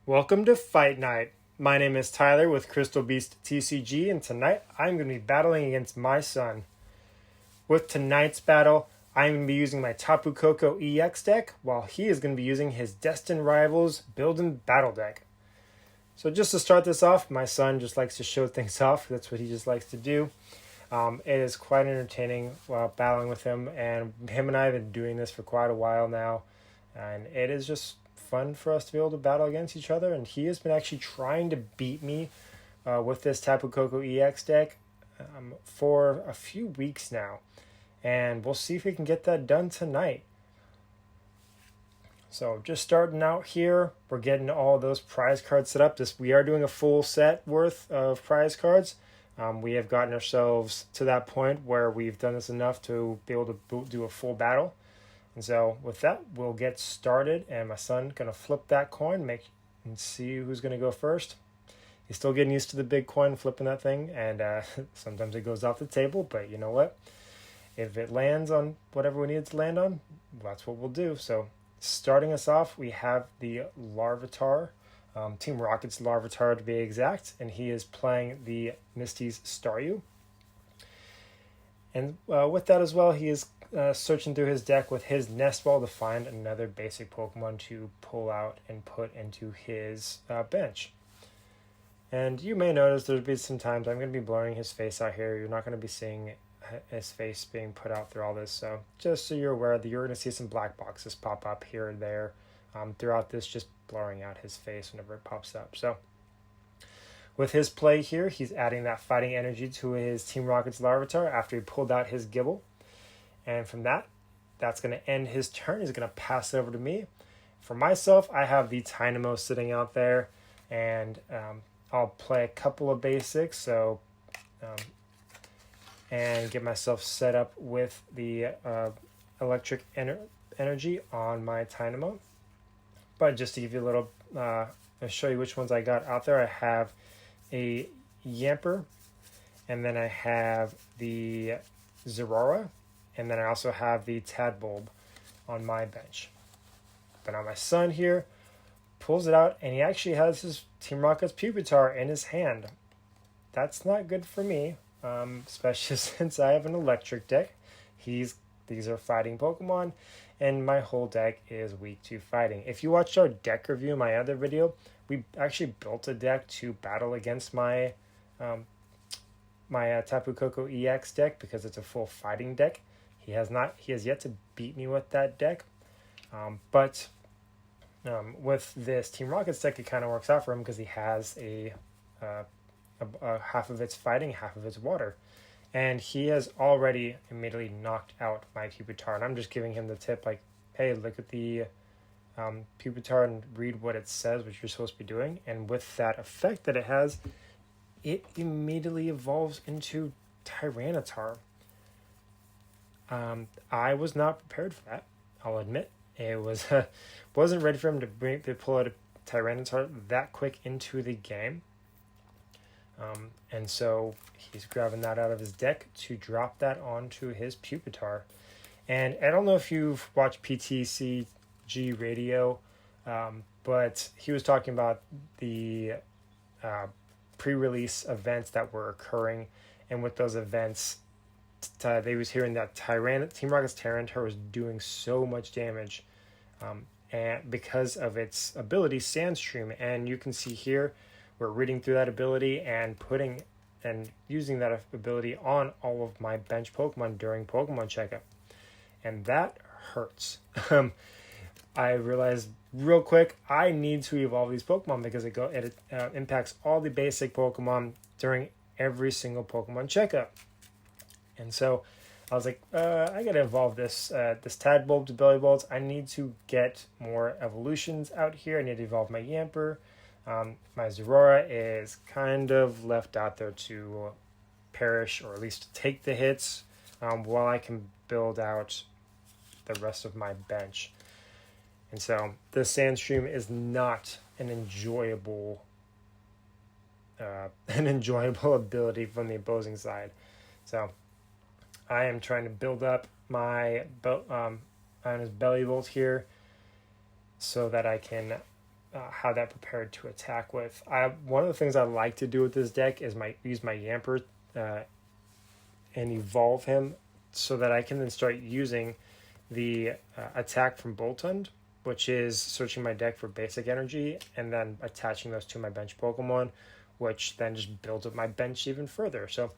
Welcome to Fight Night. My name is Tyler with Crystal Beast TCG, and tonight I'm going to be battling against my son. With tonight's battle, I'm going to be using my Tapu Koko EX deck, while he is going to be using his Destined Rivals Build and Battle deck. So just to start this off, my son just likes to show things off. That's what he just likes to do. It is quite entertaining while battling with him, and him and I have been doing this for quite a while now, and it is just fun for us to be able to battle against each other. And he has been actually trying to beat me with this Tapu Koko EX deck for a few weeks now, and we'll see if we can get that done tonight. So just starting out here, we're getting all those prize cards set up. We are doing a full set worth of prize cards. We have gotten ourselves to that point where we've done this enough to be able to do a full battle. And so with that, we'll get started, and my son gonna flip that coin, and see who's gonna go first. He's still getting used to the big coin, flipping that thing, and sometimes it goes off the table, but you know what? If it lands on whatever we need it to land on, that's what we'll do. So starting us off, we have the Larvitar, Team Rocket's Larvitar to be exact, and he is playing the Misty's Staryu. And with that as well, he is searching through his deck with his Nest Ball to find another basic Pokemon to pull out and put into his bench. And you may notice there'll be some times I'm going to be blurring his face out here. You're not going to be seeing his face being put out through all this. So just so you're aware that you're going to see some black boxes pop up here and there throughout this, just blurring out his face whenever it pops up. So with his play here, he's adding that fighting energy to his Team Rocket's Larvitar after he pulled out his Gibble. And from that's going to end his turn. He's going to pass it over to me. For myself, I have the Dynamo sitting out there, and I'll play a couple of basics and get myself set up with the electric energy on my Dynamo. But just to give you a little, I'll show you which ones I got out there. I have a Yamper, and then I have the Zeraora, and then I also have the Tadbulb on my bench. But now my son here pulls it out, and he actually has his Team Rocket's Pupitar in his hand. That's not good for me, especially since I have an electric deck. These are fighting Pokemon, and my whole deck is weak to fighting. If you watched our deck review in my other video, we actually built a deck to battle against my Tapu Koko EX deck because it's a full fighting deck. He has yet to beat me with that deck, but with this Team Rocket's deck, it kind of works out for him because he has a half of its fighting, half of its water, and he has already immediately knocked out my Pupitar. And I'm just giving him the tip, like, hey, look at the Pupitar and read what it says, what you're supposed to be doing. And with that effect that it has, it immediately evolves into Tyranitar. I was not prepared for that, I'll admit. It wasn't ready for him to pull out a Tyranitar that quick into the game. And so he's grabbing that out of his deck to drop that onto his Pupitar. And I don't know if you've watched PTCG radio, but he was talking about the pre-release events that were occurring, and with those events, they was hearing that Team Rocket's Tyranitar was doing so much damage, and because of its ability Sandstream. And you can see here we're reading through that ability and using that ability on all of my bench Pokemon during Pokemon checkup, and that hurts. I realized real quick I need to evolve these Pokemon because it impacts all the basic Pokemon during every single Pokemon checkup. And so I was like, I gotta evolve this Tadbulb to Belly Bolts. I need to get more evolutions out here. I need to evolve my Yamper. My Zeraora is kind of left out there to perish, or at least take the hits, while I can build out the rest of my bench. And so the Sandstream is not an enjoyable ability from the opposing side. So I am trying to build up my on his Belly Bolt here so that I can how that prepared to attack with. One of the things I like to do with this deck is use my Yamper and evolve him so that I can then start using the attack from Boltund, which is searching my deck for basic energy and then attaching those to my bench Pokemon, which then just builds up my bench even further. So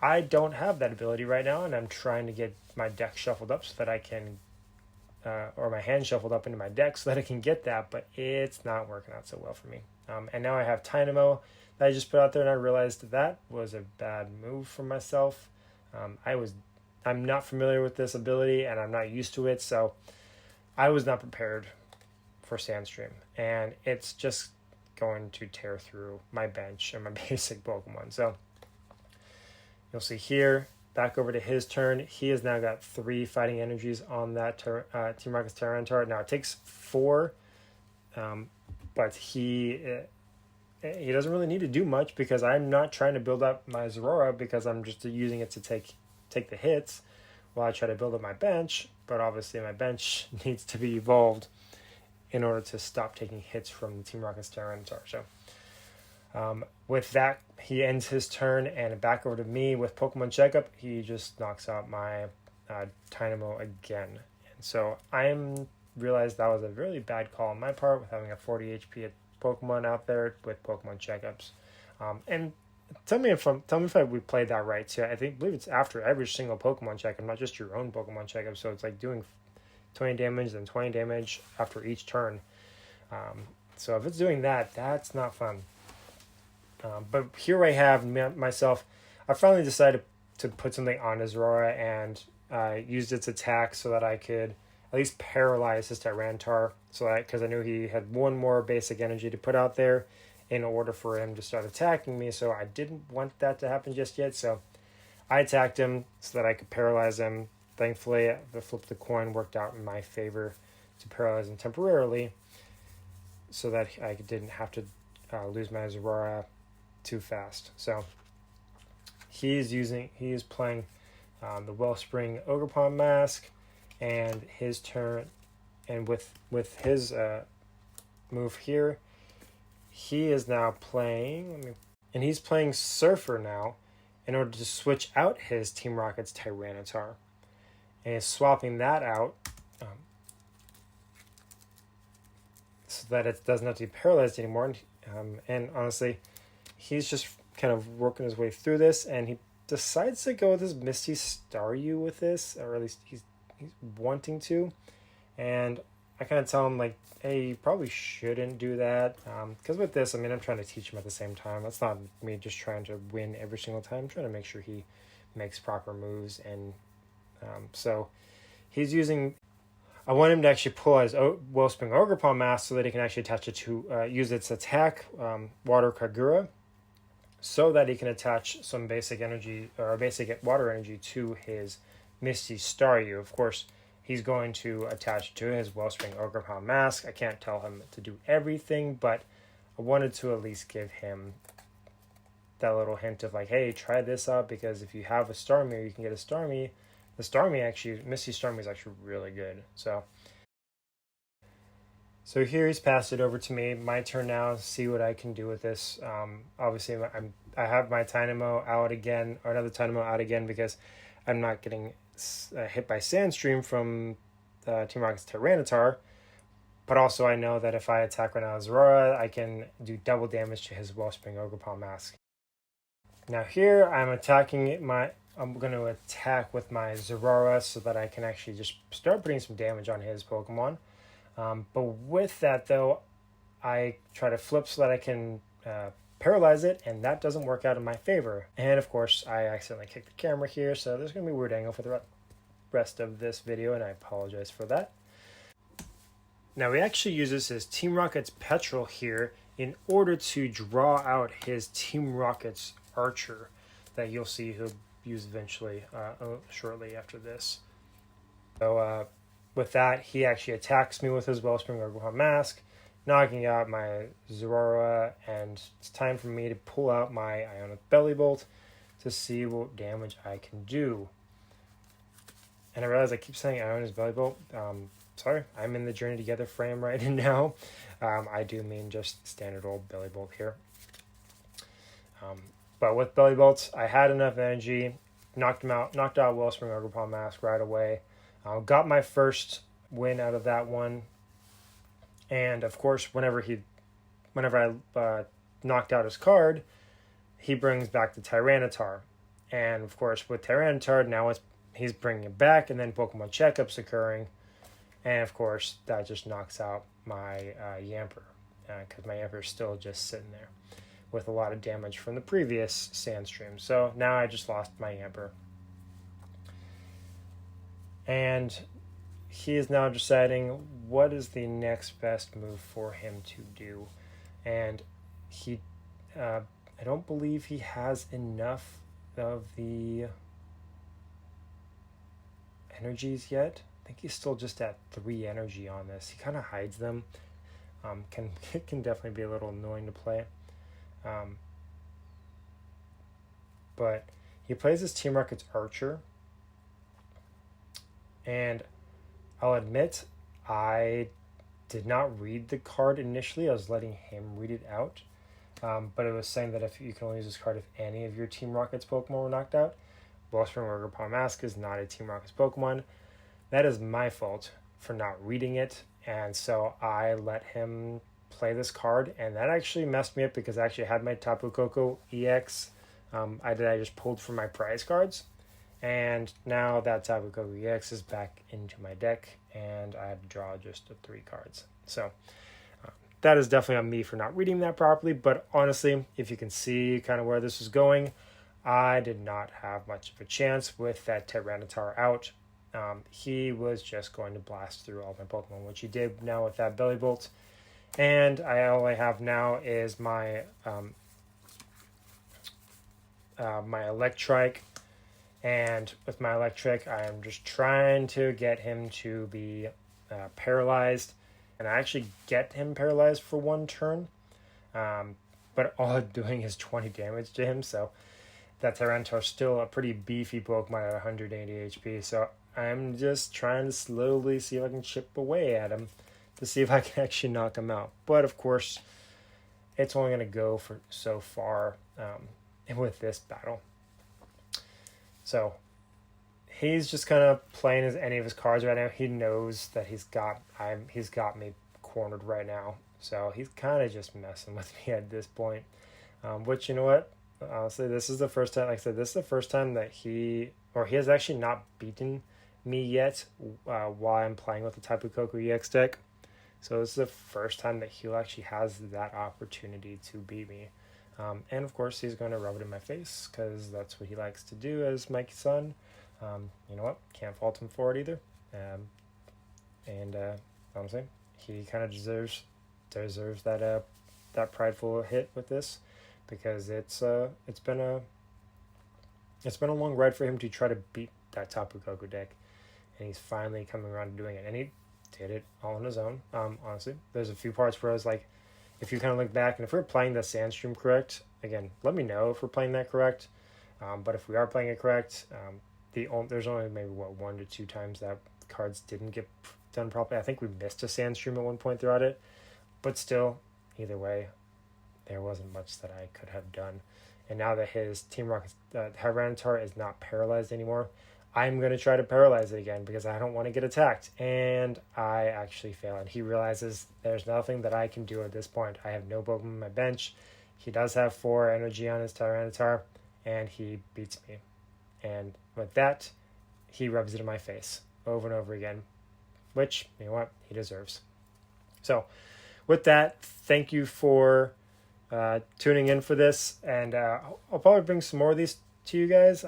I don't have that ability right now, and I'm trying to get my deck shuffled up so that I can, or my hand shuffled up into my deck so that I can get that, but it's not working out so well for me. And now I have Tynamo that I just put out there, and I realized that was a bad move for myself. I'm not familiar with this ability, and I'm not used to it, so I was not prepared for Sandstream, and it's just going to tear through my bench and my basic Pokemon. So you'll see here, back over to his turn. He has now got 3 fighting energies on that Team Rocket's Tyranitar. Now it takes 4, but he doesn't really need to do much because I'm not trying to build up my Zorora because I'm just using it to take the hits while I try to build up my bench. But obviously my bench needs to be evolved in order to stop taking hits from the Team Rocket's Tyranitar. So with that, he ends his turn, and back over to me with Pokemon Checkup. He just knocks out my Tynamo again. And so I realized that was a really bad call on my part with having a 40 HP Pokemon out there with Pokemon Checkups. And tell me if we played that right too. Believe it's after every single Pokemon checkup, not just your own Pokemon checkup. So it's like doing 20 damage and 20 damage after each turn. So if it's doing that, that's not fun. But here I have myself. I finally decided to put something on Zorora and used its attack so that I could at least paralyze his Tyranitar. Because I knew he had 1 more basic energy to put out there in order for him to start attacking me. So I didn't want that to happen just yet. So I attacked him so that I could paralyze him. Thankfully, the flip of the coin worked out in my favor to paralyze him temporarily so that I didn't have to lose my Zorora too fast. So he is playing the Wellspring Ogerpon Mask, and his turn, and with his move here, he is now playing, and he's playing Surfer now in order to switch out his Team Rocket's Tyranitar, and is swapping that out so that it doesn't have to be paralyzed anymore. And honestly, he's just kind of working his way through this, and he decides to go with his Misty Staryu with this, or at least he's wanting to. And I kind of tell him, like, hey, you probably shouldn't do that. Because with this, I'm trying to teach him at the same time. That's not me just trying to win every single time. I'm trying to make sure he makes proper moves. And so he's using... I want him to actually pull his Wellspring Ogerpon Mask so that he can actually attach it to... use its attack, Water Kagura, so that he can attach some basic energy, or basic water energy, to his Misty Staryu. Of course, he's going to attach it to his Wellspring Ogerpon Mask. I can't tell him to do everything, but I wanted to at least give him that little hint of like, hey, try this out, because if you have a Starmie, you can get a Starmie. The Starmie actually, Misty Starmie is actually really good. So here he's passed it over to me. My turn now to see what I can do with this. Obviously, I have my Tynamo out again, or another Tynamo out again, because I'm not getting hit by Sandstream from Team Rocket's Tyranitar. But also I know that if I attack right now Zorora, I can do double damage to his Wellspring Ogerpon Mask. Now here I'm going to attack with my Zorora so that I can actually just start putting some damage on his Pokemon. But with that, though, I try to flip so that I can paralyze it, and that doesn't work out in my favor. And, of course, I accidentally kicked the camera here, so there's going to be a weird angle for the rest of this video, and I apologize for that. Now, he actually uses his Team Rocket's Petrel here in order to draw out his Team Rocket's Archer that you'll see he'll use eventually, shortly after this. So, with that, he actually attacks me with his Wellspring Ogerpon Mask, knocking out my Zorora, and it's time for me to pull out my Ionic Belly Bolt to see what damage I can do. And I realize I keep saying Ionic Belly Bolt. sorry, I'm in the Journey Together frame right now. I do mean just standard old Belly Bolt here. But with Belly Bolts, I had enough energy, knocked out Wellspring Ogre Paw Mask right away. Got my first win out of that one. And of course, whenever I knocked out his card, he brings back the Tyranitar. And of course, with Tyranitar, now he's bringing it back, and then Pokemon Checkup's occurring. And of course, that just knocks out my Yamper, because my Yamper is still just sitting there with a lot of damage from the previous Sandstream. So now I just lost my Yamper. And he is now deciding what is the next best move for him to do. And I don't believe he has enough of the energies yet. I think he's still just at 3 energy on this. He kind of hides them. It can definitely be a little annoying to play. But he plays his Team Rocket's Archer. And I'll admit, I did not read the card initially. I was letting him read it out. But it was saying that if you can only use this card if any of your Team Rocket's Pokemon were knocked out. Wellspring Ogre Paw Mask is not a Team Rocket's Pokemon. That is my fault for not reading it. And so I let him play this card. And that actually messed me up because I actually had my Tapu Koko EX. I just pulled from my prize cards. And now that Tapu Koko EX is back into my deck. And I had to draw just the 3 cards. So that is definitely on me for not reading that properly. But honestly, if you can see kind of where this was going, I did not have much of a chance with that Tyranitar out. He was just going to blast through all my Pokemon, which he did now with that Belly Bolt. And all I have now is my my Electrike. And with my Electric, I am just trying to get him to be paralyzed. And I actually get him paralyzed for 1 turn. But all I'm doing is 20 damage to him. So that Tyranitar is still a pretty beefy Pokemon at 180 HP. So I'm just trying to slowly see if I can chip away at him to see if I can actually knock him out. But of course, it's only going to go for so far with this battle. So he's just kind of playing any of his cards right now. He knows that he's got me cornered right now. So he's kind of just messing with me at this point. Which, you know what? Honestly, this is the first time, like I said, this is the first time that he has actually not beaten me yet while I'm playing with the Tapu Koko EX deck. So this is the first time that he actually has that opportunity to beat me. And of course, he's going to rub it in my face because that's what he likes to do as my son. You know what? Can't fault him for it either. Honestly, he kind of deserves that prideful hit with this, because it's been a long ride for him to try to beat that Tapu Koko deck, and he's finally coming around to doing it, and he did it all on his own. Honestly, there's a few parts where I was like, if you kind of look back, and if we're playing the Sandstream correct, again, let me know if we're playing that correct. But if we are playing it correct, there's only maybe 1 to 2 times that cards didn't get done properly. I think we missed a Sandstream at one point throughout it, but still, either way, there wasn't much that I could have done. And now that his Team Rocket's Tyranitar is not paralyzed anymore, I'm going to try to paralyze it again because I don't want to get attacked. And I actually fail. And he realizes there's nothing that I can do at this point. I have no Pokemon on my bench. He does have 4 energy on his Tyranitar, and he beats me. And with that, he rubs it in my face over and over again, which, you know what, he deserves. So with that, thank you for tuning in for this, and I'll probably bring some more of these to you guys.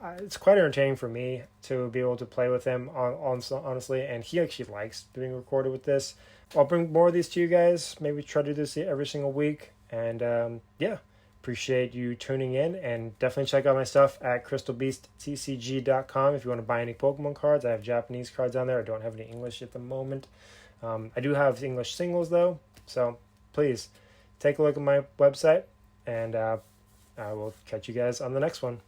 It's quite entertaining for me to be able to play with him, honestly, and he actually likes being recorded with this. I'll bring more of these to you guys, maybe try to do this every single week, and yeah, appreciate you tuning in, and definitely check out my stuff at crystalbeasttcg.com if you want to buy any Pokemon cards. I have Japanese cards on there. I don't have any English at the moment. I do have English singles though, so please take a look at my website, and I will catch you guys on the next one.